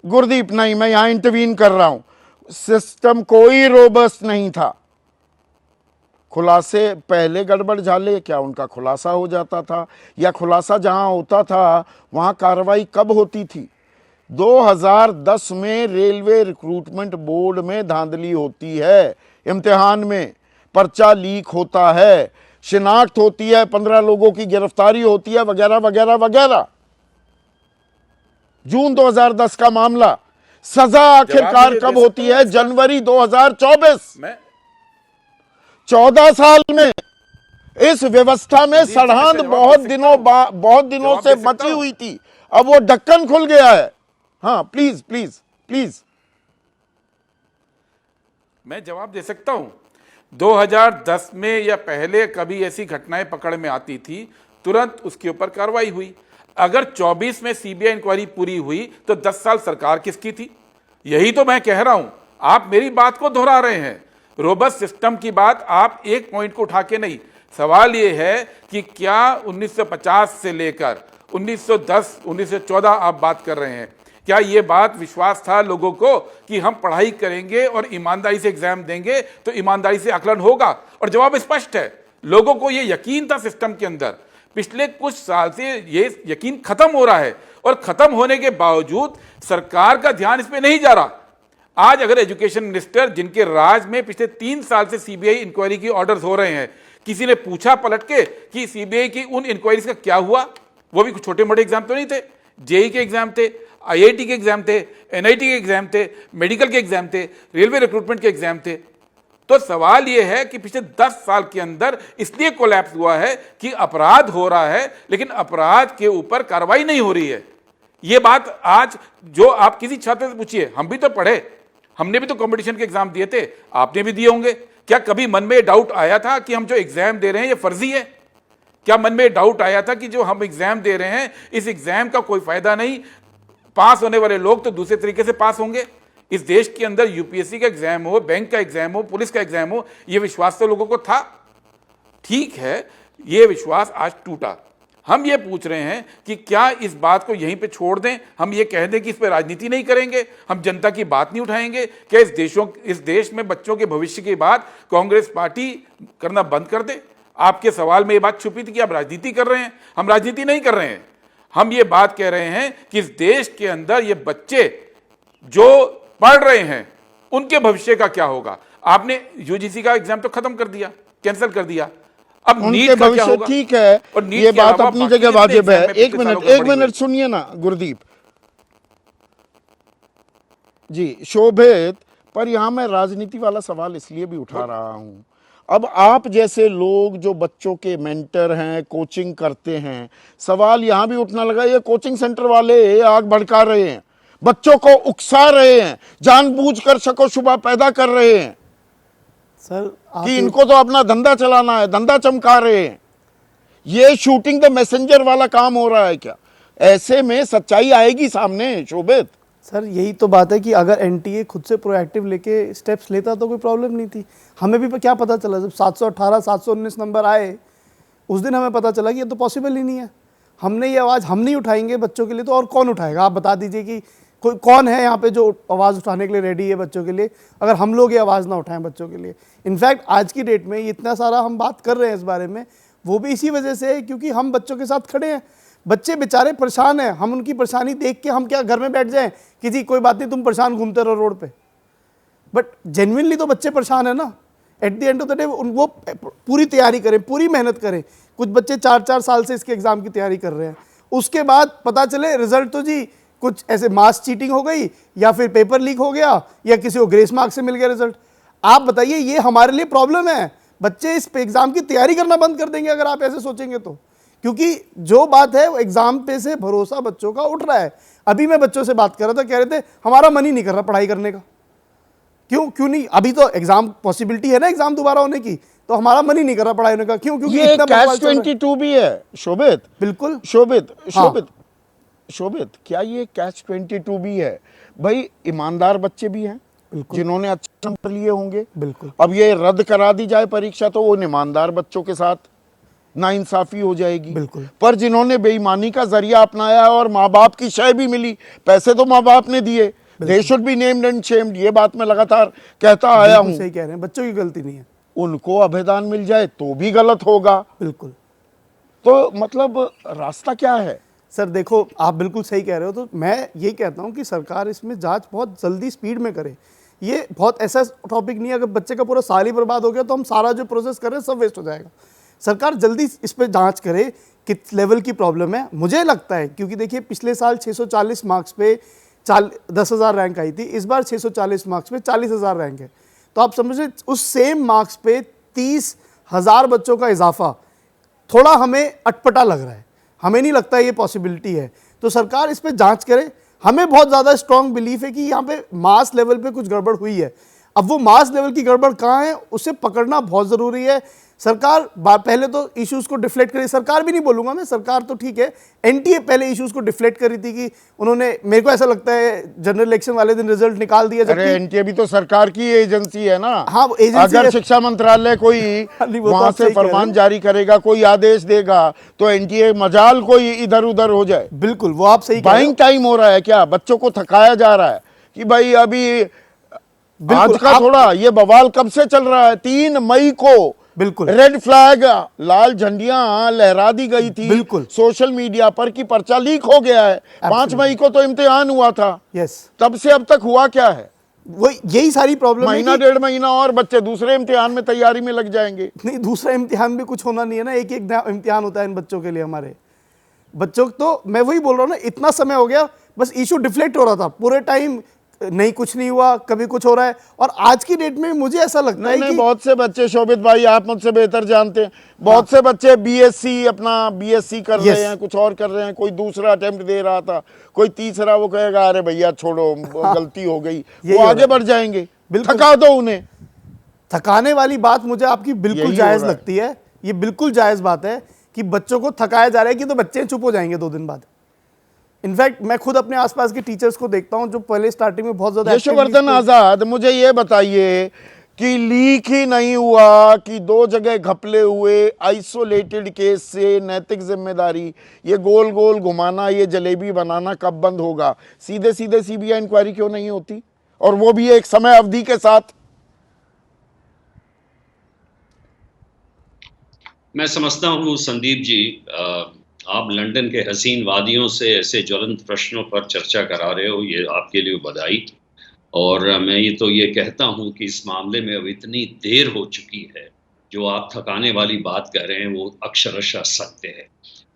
गुरदीप, नहीं, मैं यहां इंटरवीन कर रहा हूं। सिस्टम कोई रोबस्ट नहीं था। खुलासे पहले गड़बड़ झाले, क्या उनका खुलासा हो जाता था? या खुलासा जहां होता था वहां कार्रवाई कब होती थी? 2010 में रेलवे रिक्रूटमेंट बोर्ड में धांधली होती है, इम्तिहान में पर्चा लीक होता है, शिनाख्त होती है, 15 लोगों की गिरफ्तारी होती है, वगैरह वगैरह वगैरह। जून 2010 का मामला। सजा आखिरकार कब होती है? जनवरी 2024। 14 साल में इस व्यवस्था में सड़ांध बहुत दिनों से मची हुई थी। अब वो ढक्कन खुल गया है। हाँ, प्लीज मैं जवाब दे सकता हूं। 2010 में या पहले कभी ऐसी घटनाएं पकड़ में आती थी, तुरंत उसके ऊपर कार्रवाई हुई। अगर 24 में सीबीआई इंक्वायरी पूरी हुई तो 10 साल सरकार किसकी थी? यही तो मैं कह रहा हूं। आप मेरी बात को दोहरा रहे हैं। रोबस्ट सिस्टम की बात आप एक पॉइंट को उठा के नहीं। सवाल यह है कि क्या 1950 से लेकर 1910, 1914 आप बात कर रहे हैं, क्या यह बात विश्वास था लोगों को कि हम पढ़ाई करेंगे और ईमानदारी से एग्जाम देंगे तो ईमानदारी से आकलन होगा? और जवाब स्पष्ट है। लोगों को यह यकीन था सिस्टम के अंदर। पिछले कुछ साल से यह यकीन खत्म हो रहा है, और खत्म होने के बावजूद सरकार का ध्यान इस पे नहीं जा रहा। आज अगर एजुकेशन मिनिस्टर, जिनके राज में पिछले 3 साल से सीबीआई इंक्वायरी की ऑर्डर्स हो रहे हैं, किसी ने पूछा पलट के कि सीबीआई की उन इंक्वायरीज का क्या हुआ? वो भी कुछ छोटे मोटे एग्जाम तो नहीं थे, जेई के एग्जाम थे, आईआईटी के एग्जाम थे, एनआईटी के एग्जाम थे, मेडिकल के एग्जाम थे, रेलवे रिक्रूटमेंट के एग्जाम थे। तो सवाल यह है कि पिछले 10 साल के अंदर इसलिए कोलैप्स हुआ है कि अपराध हो रहा है, लेकिन अपराध के ऊपर कार्रवाई नहीं हो रही है। यह बात आज जो आप किसी छात्र से पूछिए, हम भी तो पढ़े, हमने भी तो कंपटीशन के एग्जाम दिए थे, आपने भी दिए होंगे। क्या कभी मन में डाउट आया था कि हम जो एग्जाम दे रहे हैं ये फर्जी है? क्या मन में डाउट आया था कि जो हम एग्जाम दे रहे हैं इस एग्जाम का कोई फायदा नहीं, पास होने वाले लोग तो दूसरे तरीके से पास होंगे? इस देश के अंदर यूपीएससी का एग्जाम हो, बैंक का एग्जाम हो, पुलिस का एग्जाम हो, यह विश्वास तो लोगों को था। ठीक है, यह विश्वास आज टूटा। हम ये पूछ रहे हैं कि क्या इस बात को यहीं पे छोड़ दें, हम ये कह दें कि इस पर राजनीति नहीं करेंगे, हम जनता की बात नहीं उठाएंगे? क्या इस देश में बच्चों के भविष्य की बात कांग्रेस पार्टी करना बंद कर दे? आपके सवाल में ये बात छुपी थी कि आप राजनीति कर रहे हैं। हम राजनीति नहीं कर रहे हैं। हम ये बात कह रहे हैं कि इस देश के अंदर ये बच्चे जो पढ़ रहे हैं उनके भविष्य का क्या होगा? आपने यूजीसी का एग्जाम तो खत्म कर दिया, कैंसिल कर दिया। अब उनके भविष्य ठीक है, ये बात अपनी जगह वाजिब है। एक मिनट सुनिए ना गुरदीप, जी शोभित, पर यहाँ मैं राजनीति वाला सवाल इसलिए भी उठा रहा हूँ, अब आप जैसे लोग जो बच्चों के मेंटर हैं, कोचिंग करते हैं, सवाल यहाँ भी उठने लगा, ये कोचिंग सेंटर वाले आग भड़का रहे हैं, बच्चों को उकसा रहे हैं, जानबूझकर शक व शुबा पैदा कर रहे हैं सर आप कि इनको तो अपना धंधा चलाना है, धंधा चमका रहे हैं। ये शूटिंग द मैसेंजर वाला काम हो रहा है क्या? ऐसे में सच्चाई आएगी सामने शोभित। सर यही तो बात है कि अगर एनटीए खुद से प्रोएक्टिव लेके स्टेप्स लेता तो कोई प्रॉब्लम नहीं थी। हमें भी क्या पता चला जब 718 719 नंबर आए उस दिन हमें पता चला कि ये तो पॉसिबल ही नहीं है। हमने ये आवाज़ हम नहीं उठाएंगे बच्चों के लिए तो और कौन उठाएगा? आप बता दीजिए कि कोई कौन है यहाँ पे जो आवाज़ उठाने के लिए रेडी है बच्चों के लिए, अगर हम लोग ये आवाज़ ना उठाएं बच्चों के लिए। इनफैक्ट आज की डेट में इतना सारा हम बात कर रहे हैं इस बारे में, वो भी इसी वजह से है क्योंकि हम बच्चों के साथ खड़े हैं। बच्चे बेचारे परेशान हैं, हम उनकी परेशानी देख के हम क्या घर में बैठ जाएं कि जी कोई बात नहीं तुम परेशान घूमते रहो रोड पे, बट जेन्युइनली तो बच्चे परेशान है ना। At the end of the day वो पूरी तैयारी करें, पूरी मेहनत करें। कुछ बच्चे 4-4 साल से इसके एग्ज़ाम की तैयारी कर रहे हैं, उसके बाद पता चले रिजल्ट तो जी कुछ ऐसे मास चीटिंग हो गई या फिर पेपर लीक हो गया या किसी को ग्रेस मार्क से मिल गया रिजल्ट। आप बताइए ये हमारे लिए प्रॉब्लम है। बच्चे इस एग्ज़ाम की तैयारी करना बंद कर देंगे अगर आप ऐसे सोचेंगे तो, क्योंकि जो बात है वो एग्ज़ाम पे से भरोसा बच्चों का उठ रहा है। अभी मैं बच्चों से बात कर रहा था, कह रहे थे हमारा मन ही नहीं कर रहा पढ़ाई करने का। क्यों नहीं? अभी तो एग्जाम पॉसिबिलिटी है ना एग्जाम दोबारा होने की, तो हमारा मन ही नहीं कर रहा पढ़ाई होने का। क्यों? क्योंकि ये इतना कैच 22 भी है शोभित। बिल्कुल शोभित हाँ। शोभित शोभित, क्या ये कैच 22 भी है? भाई ईमानदार बच्चे भी हैं जिन्होंने अच्छे नंबर लिए होंगे, बिल्कुल। अब ये रद्द करा दी जाए परीक्षा तो वो ईमानदार बच्चों के साथ नाइंसाफी हो जाएगी। बिल्कुल। पर जिन्होंने बेईमानी का जरिया अपनाया और माँ बाप की शय भी मिली, पैसे तो माँ बाप ने दिए, they should be named and shamed, ये बात मैं लगातार कहता आया हूँ। सही कह रहे हैं, बच्चों की गलती नहीं है। उनको अभेदान मिल जाए तो भी गलत होगा। बिल्कुल। तो मतलब रास्ता क्या है? सर देखो आप बिल्कुल सही कह रहे हो, तो मैं ये कहता हूँ कि सरकार इसमें जांच बहुत जल्दी स्पीड में करे। ये बहुत ऐसा टॉपिक नहीं है, अगर बच्चे का पूरा साल ही बर्बाद हो गया तो हम सारा जो प्रोसेस कर रहे हैं सब वेस्ट हो जाएगा। सरकार जल्दी इस पर जांच करे किस लेवल की प्रॉब्लम है। मुझे लगता है क्योंकि देखिए पिछले साल 640 मार्क्स पे 10,000 रैंक आई थी, इस बार 640 मार्क्स पे 40,000 रैंक है, तो आप समझिए उस सेम मार्क्स पे 30,000 बच्चों का इजाफा थोड़ा हमें अटपटा लग रहा है। हमें नहीं लगता ये पॉसिबिलिटी है, तो सरकार इस पे जांच करे। हमें बहुत ज़्यादा स्ट्रॉन्ग बिलीफ है कि यहाँ पे मास लेवल पे कुछ गड़बड़ हुई है। अब वो मास लेवल की गड़बड़ कहाँ है उसे पकड़ना बहुत ज़रूरी है। सरकार पहले तो इश्यूज को डिफ्लेक्ट करी, सरकार भी नहीं बोलूंगा मैं, सरकार तो ठीक है, एनटीए पहले इश्यूज को डिफ्लेक्ट करी थी कि उन्होंने, मेरे को ऐसा लगता है जनरल इलेक्शन वाले दिन रिजल्ट निकाल दिया। अरे एनटीए भी तो सरकार की एजेंसी है ना। हाँ एजेंसी अगर है। शिक्षा मंत्रालय कोई वहां से फरमान जारी करेगा, कोई आदेश देगा तो एनटीए मजाल कोई इधर उधर हो जाए। बिल्कुल, वो आप सही कह रहे हो। बाइंग टाइम हो रहा है क्या? बच्चों को थकाया जा रहा है कि भाई अभी आज का थोड़ा ये बवाल कब से चल रहा है? 3 मई को बिल्कुल रेड फ्लैग, लाल झंडियां लहरा दी गई थी बिल्कुल सोशल मीडिया पर कि पर्चा लीक हो गया है। 5 मई को तो इम्तिहान हुआ था। यस, तब से अब तक हुआ क्या है? वो यही सारी प्रॉब्लम है। महीना 1.5 महीना और बच्चे दूसरे इम्तिहान में तैयारी में लग जाएंगे। नहीं, दूसरा इम्तिहान भी कुछ होना नहीं है ना, एक एक इम्तिहान होता है इन बच्चों के लिए। हमारे बच्चों तो मैं वही बोल रहा हूँ ना, इतना समय हो गया बस इशू डिफ्लेक्ट हो रहा था पूरे टाइम, नहीं कुछ नहीं हुआ, कभी कुछ हो रहा है। और आज की डेट में मुझे ऐसा लगता है कि बहुत से बच्चे, शोभित भाई आप मुझसे बेहतर जानते हैं, बहुत से बच्चे बीएससी कर रहे हैं, कुछ और कर रहे हैं, कोई दूसरा अटेम्प्ट दे रहा था, कोई तीसरा, वो कहेगा अरे भैया छोड़ो गलती हो गई, वो आगे बढ़ जाएंगे। थका दो उन्हें। थकाने वाली बात मुझे आपकी बिल्कुल जायज लगती है, ये बिल्कुल जायज बात है कि बच्चों को थकाया जा रहा है कि तो बच्चे चुप हो जाएंगे 2 दिन बाद। इनफैक्ट मैं खुद अपने आसपास के टीचर्स को देखता हूं जो पहले स्टार्टिंग में बहुत ज्यादा। यशवर्धन आजाद, मुझे ये बताइए कि लीक ही नहीं हुआ कि 2 जगह घपले हुए, आइसोलेटेड केस से नैतिक जिम्मेदारी, ये गोल गोल घुमाना, ये जलेबी बनाना कब बंद होगा? सीधे सीधे सीबीआई इंक्वायरी क्यों नहीं होती, और वो भी एक समय अवधि के साथ? मैं समझता हूँ संदीप जी, आप लंदन के हसीन वादियों से ऐसे ज्वलंत प्रश्नों पर चर्चा करा रहे हो, ये आपके लिए बधाई। और मैं ये कहता हूँ कि इस मामले में अब इतनी देर हो चुकी है, जो आप थकाने वाली बात कह रहे हैं वो अक्षरशः सत्य है।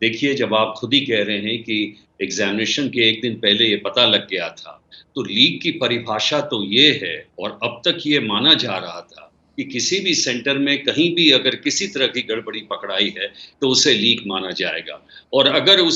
देखिए, जब आप खुद ही कह रहे हैं कि एग्जामिनेशन के एक दिन पहले ये पता लग गया था, तो लीक की परिभाषा तो ये है, और अब तक ये माना जा रहा था कि किसी भी सेंटर में कहीं भी अगर किसी तरह की गड़बड़ी पकड़ाई है तो उसे लीक माना जाएगा। और अगर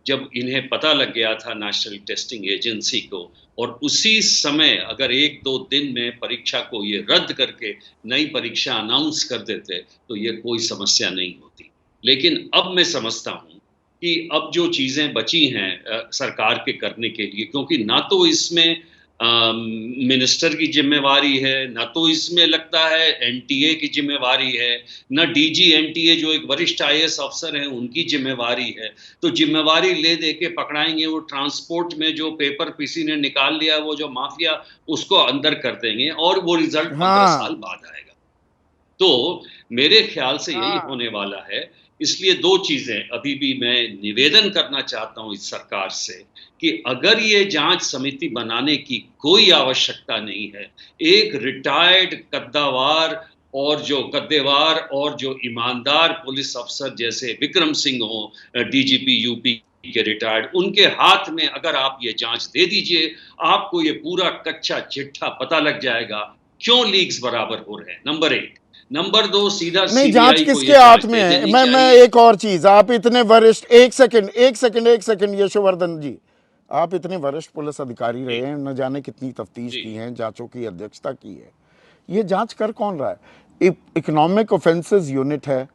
जब इन्हें पता लग गया था नेशनल टेस्टिंग एजेंसी को, और उसी समय अगर 1-2 दिन में परीक्षा को ये रद्द करके नई परीक्षा अनाउंस कर देते तो ये कोई समस्या नहीं होती। लेकिन अब मैं समझता हूँ कि अब जो चीज़ें बची हैं सरकार के करने के लिए, क्योंकि ना तो इसमें मिनिस्टर की जिम्मेवारी है, ना तो इसमें लगता है एनटीए की जिम्मेवारी है, ना डीजी एनटीए जो एक वरिष्ठ आईएएस अफसर हैं उनकी जिम्मेवारी है। तो जिम्मेवारी ले दे के पकड़ाएंगे, वो ट्रांसपोर्ट में जो पेपर किसी ने निकाल लिया, वो जो माफिया, उसको अंदर कर देंगे और वो रिजल्ट 15 साल बाद आएगा। तो मेरे ख्याल से यही होने वाला है। इसलिए 2 चीज़ें अभी भी मैं निवेदन करना चाहता हूँ इस सरकार से कि अगर ये जांच समिति बनाने की कोई आवश्यकता नहीं है, एक रिटायर्ड कद्देवार और जो ईमानदार पुलिस अफसर जैसे विक्रम सिंह हो, डीजीपी यूपी के रिटायर्ड, उनके हाथ में अगर आप ये जांच दे दीजिए, आपको ये पूरा कच्चा चिट्ठा पता लग जाएगा क्यों लीक्स बराबर हो रहे हैं, नंबर 1। नंबर 2, सीधा नहीं, जांच सीबीआई को किसके ये हाथ जांच में दे है? देनी मैं चाहिए। एक और चीज, आप इतने वरिष्ठ, एक सेकंड यशोवर्धन जी, आप इतने वरिष्ठ पुलिस अधिकारी रहे हैं, न जाने कितनी तफ्तीश जी। की है, जांचों की अध्यक्षता की है, ये जांच कर कौन रहा है? इकोनॉमिक ऑफेंसेस यूनिट है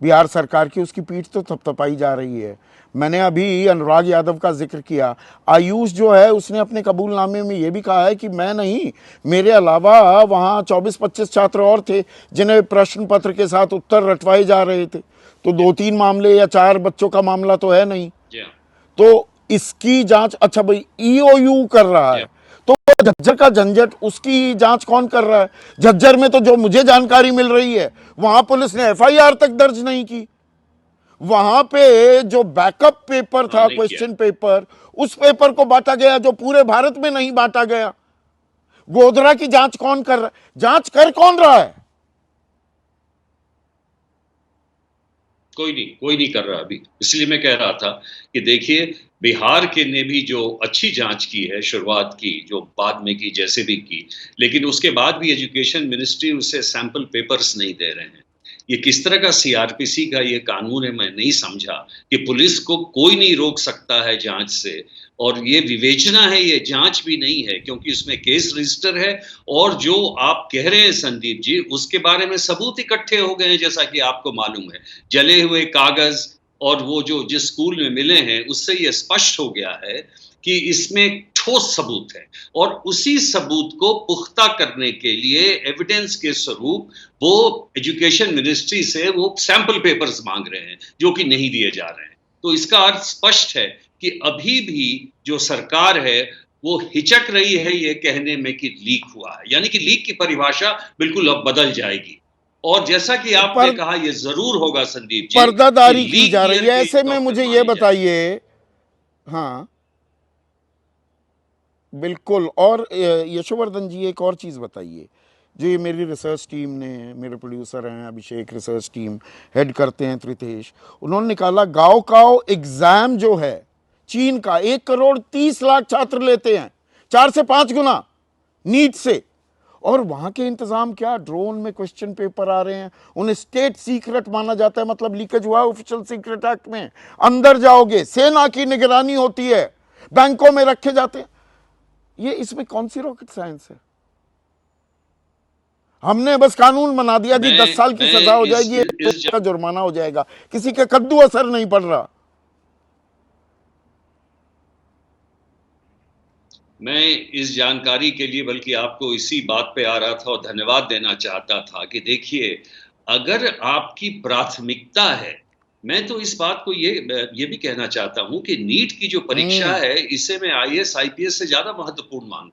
बिहार सरकार की, उसकी पीठ तो थपथपाई जा रही है। मैंने अभी अनुराग यादव का जिक्र किया, आयुष जो है उसने अपने कबूलनामे में ये भी कहा है कि मैं नहीं, मेरे अलावा वहाँ 24-25 छात्र और थे जिन्हें प्रश्न पत्र के साथ उत्तर रटवाए जा रहे थे। तो 2-3 मामले या 4 बच्चों का मामला तो है नहीं। तो इसकी जांच, अच्छा भाई ईओयू कर रहा है, तो झज्जर का झंझट, उसकी जांच कौन कर रहा है? झज्जर में तो जो मुझे जानकारी मिल रही है, वहां पुलिस ने एफआईआर तक दर्ज नहीं की। वहां पे जो बैकअप पेपर था, क्वेश्चन पेपर, उस पेपर को बांटा गया जो पूरे भारत में नहीं बांटा गया। गोधरा की जांच कौन कर रहा है? जांच कर कौन रहा है? कोई नहीं कर रहा अभी। इसलिए मैं कह रहा था कि देखिए, बिहार के ने भी जो अच्छी जांच की है, शुरुआत की, जो बाद में की, जैसे भी की, लेकिन उसके बाद भी एजुकेशन मिनिस्ट्री उसे सैंपल पेपर्स नहीं दे रहे हैं। ये किस तरह का सीआरपीसी का ये कानून है, मैं नहीं समझा कि पुलिस को कोई नहीं रोक सकता है जांच से, और ये विवेचना है, ये जांच भी नहीं है, क्योंकि उसमें केस रजिस्टर है। और जो आप कह रहे हैं संदीप जी, उसके बारे में सबूत इकट्ठे हो गए हैं, जैसा कि आपको मालूम है, जले हुए कागज और वो जो जिस स्कूल में मिले हैं, उससे ये स्पष्ट हो गया है कि इसमें ठोस सबूत है। और उसी सबूत को पुख्ता करने के लिए एविडेंस के स्वरूप वो एजुकेशन मिनिस्ट्री से वो सैंपल पेपर्स मांग रहे हैं, जो कि नहीं दिए जा रहे हैं। तो इसका अर्थ स्पष्ट है कि अभी भी जो सरकार है वो हिचक रही है ये कहने में कि लीक हुआ है, यानी कि लीक की परिभाषा बिल्कुल अब बदल जाएगी। और जैसा कि आपने कहा, ये जरूर होगा संदीप जी, पर्दादारी की जा रही है। ऐसे में मुझे ये बताइए, हाँ बिल्कुल। और यशोवर्धन जी, एक और चीज बताइए, जो ये मेरी रिसर्च टीम ने, मेरे प्रोड्यूसर हैं अभिषेक, रिसर्च टीम हेड करते हैं त्रितेश, उन्होंने निकाला गाओकाओ एग्जाम जो है चीन का, 1,30,00,000 छात्र लेते हैं, 4 से 5 गुना नीट से। और वहां के इंतजाम क्या, ड्रोन में क्वेश्चन पेपर आ रहे हैं, उन्हें स्टेट सीक्रेट माना जाता है, मतलब लीकेज हुआ है ऑफिशियल सीक्रेट एक्ट में, अंदर जाओगे सेना की निगरानी होती है, बैंकों में रखे जाते हैं। ये इसमें कौन सी रॉकेट साइंस है? हमने बस कानून बना दिया कि 10 साल की सजा हो जाएगी, 2 का जुर्माना हो जाएगा, किसी के कद्दू असर नहीं पड़ रहा। मैं इस जानकारी के लिए बल्कि आपको इसी बात पे आ रहा था और धन्यवाद देना चाहता था कि देखिए, अगर आपकी प्राथमिकता है, मैं तो इस बात को ये भी कहना चाहता हूं कि नीट की जो परीक्षा है, इसे मैं आईएएस आईपीएस से ज्यादा महत्वपूर्ण मानता हूं,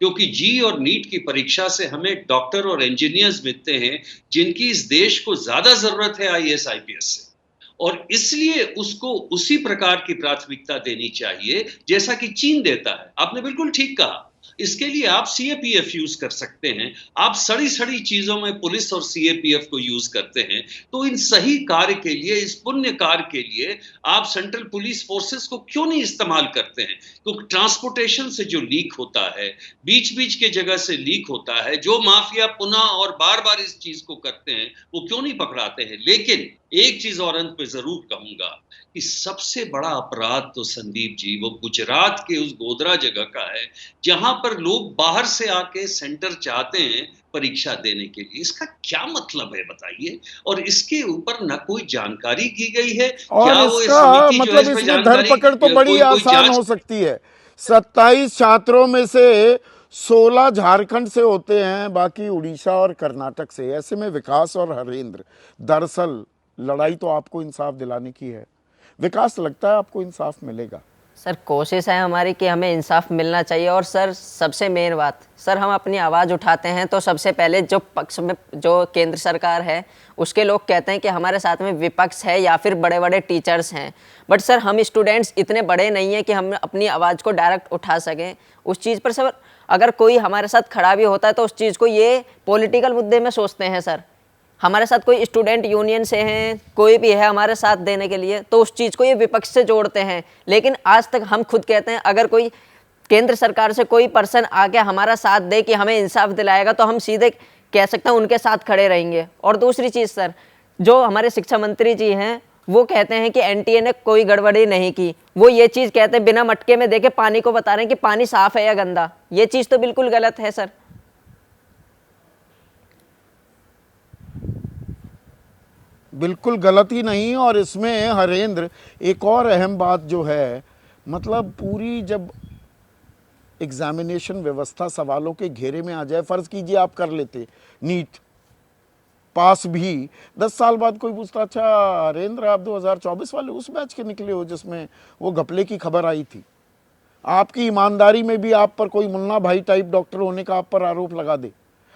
क्योंकि जी और नीट की परीक्षा से हमें डॉक्टर और इंजीनियर्स मिलते हैं जिनकी इस देश को ज्यादा जरूरत है आईएएस आईपीएस से। और इसलिए उसको उसी प्रकार की प्राथमिकता देनी चाहिए जैसा कि चीन देता है। आपने बिल्कुल ठीक कहा इसके लिए आप सीएपीएफ यूज कर सकते हैं। आप सड़ी सड़ी चीजों में पुलिस और सीएपीएफ को यूज करते हैं, तो इन सही कार्य के लिए, इस पुण्य कार्य के लिए आप सेंट्रल पुलिस फोर्सेस को क्यों नहीं इस्तेमाल करते हैं? क्योंकि ट्रांसपोर्टेशन से जो लीक होता है, बीच बीच के जगह से लीक होता है, जो माफिया पुनः और बार बार इस चीज को करते हैं, वो क्यों नहीं पकड़ाते हैं? लेकिन एक चीज और अंत पे जरूर कहूंगा कि सबसे बड़ा अपराध तो संदीप जी वो गुजरात के उस गोधरा जगह का है, जहां पर लोग बाहर से आके सेंटर चाहते हैं परीक्षा देने के लिए। इसका क्या मतलब है बताइए? और इसके ऊपर न कोई जानकारी की गई है। और क्या वो इसका समिति जो है मतलब इस पे इसमें जानकारी, धरपकड़ तो बड़ी कोई आसान जांच? हो सकती है। 27 छात्रों में से 16 झारखंड से होते हैं, बाकी उड़ीसा और कर्नाटक से। ऐसे में विकास और हरेंद्र, दरअसल लड़ाई तो आपको इंसाफ दिलाने की है। विकास, लगता है आपको इंसाफ मिलेगा? सर कोशिश है हमारी कि हमें इंसाफ मिलना चाहिए। और सर सबसे मेन बात, सर हम अपनी आवाज़ उठाते हैं तो सबसे पहले जो पक्ष में जो केंद्र सरकार है उसके लोग कहते हैं कि हमारे साथ में विपक्ष है या फिर बड़े बड़े टीचर्स हैं। बट सर हम स्टूडेंट्स इतने बड़े नहीं हैं कि हम अपनी आवाज़ को डायरेक्ट उठा सकें उस चीज़ पर। सर अगर कोई हमारे साथ खड़ा भी होता है तो उस चीज़ को ये पॉलिटिकल मुद्दे में सोचते हैं। सर हमारे साथ कोई स्टूडेंट यूनियन से हैं, कोई भी है हमारे साथ देने के लिए, तो उस चीज़ को ये विपक्ष से जोड़ते हैं। लेकिन आज तक हम खुद कहते हैं अगर कोई केंद्र सरकार से कोई पर्सन आके हमारा साथ दे कि हमें इंसाफ दिलाएगा तो हम सीधे कह सकते हैं उनके साथ खड़े रहेंगे। और दूसरी चीज़ सर, जो हमारे शिक्षा मंत्री जी हैं वो कहते हैं कि एनटीए ने कोई गड़बड़ी नहीं की। वो ये चीज़ कहते हैं बिना मटके में देखे पानी को बता रहे हैं कि पानी साफ़ है या गंदा। ये चीज़ तो बिल्कुल गलत है सर। बिल्कुल गलत ही नहीं। और इसमें हरेंद्र, एक और अहम बात जो है, मतलब पूरी जब एग्जामिनेशन व्यवस्था सवालों के घेरे में आ जाए, फ़र्ज़ कीजिए आप कर लेते नीट पास भी, 10 साल बाद कोई पूछता अच्छा हरेंद्र आप 2024 वाले उस बैच के निकले हो जिसमें वो घपले की खबर आई थी। आपकी ईमानदारी में भी आप पर कोई मुन्ना भाई टाइप डॉक्टर होने का आप पर आरोप लगा दे,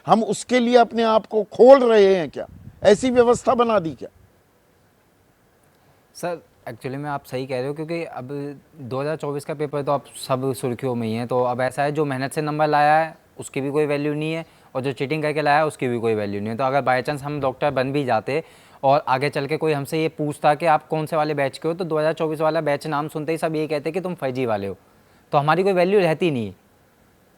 हम उसके लिए अपने आप को खोल रहे हैं क्या? ऐसी व्यवस्था बना दी क्या? सर एक्चुअली में आप सही कह रहे हो, क्योंकि अब 2024 का पेपर तो अब सब सुर्खियों में ही है। तो अब ऐसा है, जो मेहनत से नंबर लाया है उसकी भी कोई वैल्यू नहीं है, और जो चीटिंग करके लाया है उसकी भी कोई वैल्यू नहीं है। तो अगर बाई चांस हम डॉक्टर बन भी जाते और आगे चल के कोई हमसे ये पूछता कि आप कौन से वाले बैच के हो, तो 2024 वाला बैच नाम सुनते ही सब ये कहते कि तुम फर्जी वाले हो, तो हमारी कोई वैल्यू रहती नहीं है।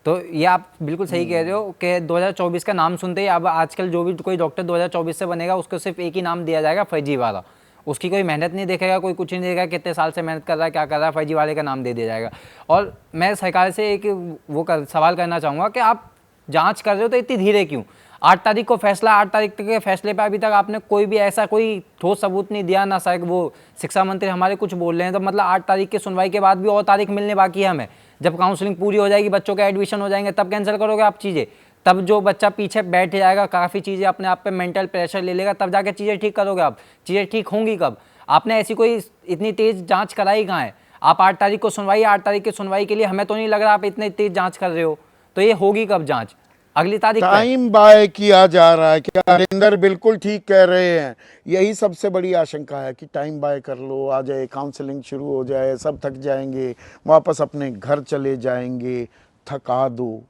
तो ये आप बिल्कुल सही कह रहे हो कि 2024 का नाम सुनते ही अब आजकल जो भी कोई डॉक्टर 2024 से बनेगा उसको सिर्फ एक ही नाम दिया जाएगा, फर्जी वाला। उसकी कोई मेहनत नहीं देखेगा, कोई कुछ नहीं देखेगा, कितने साल से मेहनत कर रहा है, क्या कर रहा है, फर्जी वाले का नाम दे दिया जाएगा। और मैं सरकार से एक सवाल करना चाहूँगा कि आप जाँच कर रहे हो तो इतनी धीरे क्यों? 8 तारीख को फैसला, 8 तारीख के फैसले पर अभी तक आपने कोई भी ऐसा कोई ठोस सबूत नहीं दिया ना। सर वो शिक्षा मंत्री हमारे कुछ बोल रहे हैं, तो मतलब 8 तारीख की सुनवाई के बाद भी और तारीख मिलने बाकी है हमें। जब काउंसलिंग पूरी हो जाएगी, बच्चों के एडमिशन हो जाएंगे, तब कैंसिल करोगे आप चीज़ें? तब जो बच्चा पीछे बैठ जाएगा, काफ़ी चीज़ें अपने आप पे मेंटल प्रेशर ले लेगा, तब जाके चीज़ें ठीक करोगे आप। चीज़ें ठीक होंगी कब? आपने ऐसी कोई इतनी तेज़ जांच कराई कहाँ है? आप 8 तारीख को सुनवाई, 8 तारीख की सुनवाई के लिए हमें तो नहीं लग रहा आप इतनी तेज़ जाँच कर रहे हो। तो ये होगी कब जाँच? अगली तारीख टाइम बाय किया जा रहा है। क्या हरिंदर बिल्कुल ठीक कह रहे हैं? यही सबसे बड़ी आशंका है कि टाइम बाय कर लो, आ जाए, काउंसलिंग शुरू हो जाए, सब थक जाएंगे, वापस अपने घर चले जाएंगे। थका दो,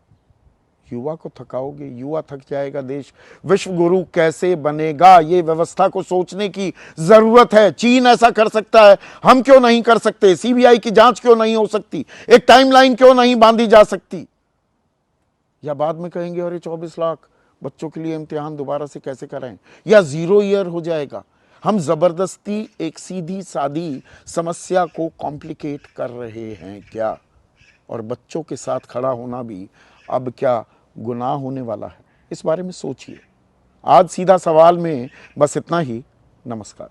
युवा को थकाओगे, युवा थक जाएगा, देश विश्व गुरु कैसे बनेगा? ये व्यवस्था को सोचने की जरूरत है। चीन ऐसा कर सकता है, हम क्यों नहीं कर सकते? सीबीआई की जांच क्यों नहीं हो सकती? एक टाइमलाइन क्यों नहीं बांधी जा सकती? या बाद में कहेंगे अरे 24 लाख बच्चों के लिए इम्तिहान दोबारा से कैसे कराएं, या 0 ईयर हो जाएगा। हम जबरदस्ती एक सीधी सादी समस्या को कॉम्प्लिकेट कर रहे हैं क्या? और बच्चों के साथ खड़ा होना भी अब क्या गुनाह होने वाला है? इस बारे में सोचिए। आज सीधा सवाल में बस इतना ही। नमस्कार।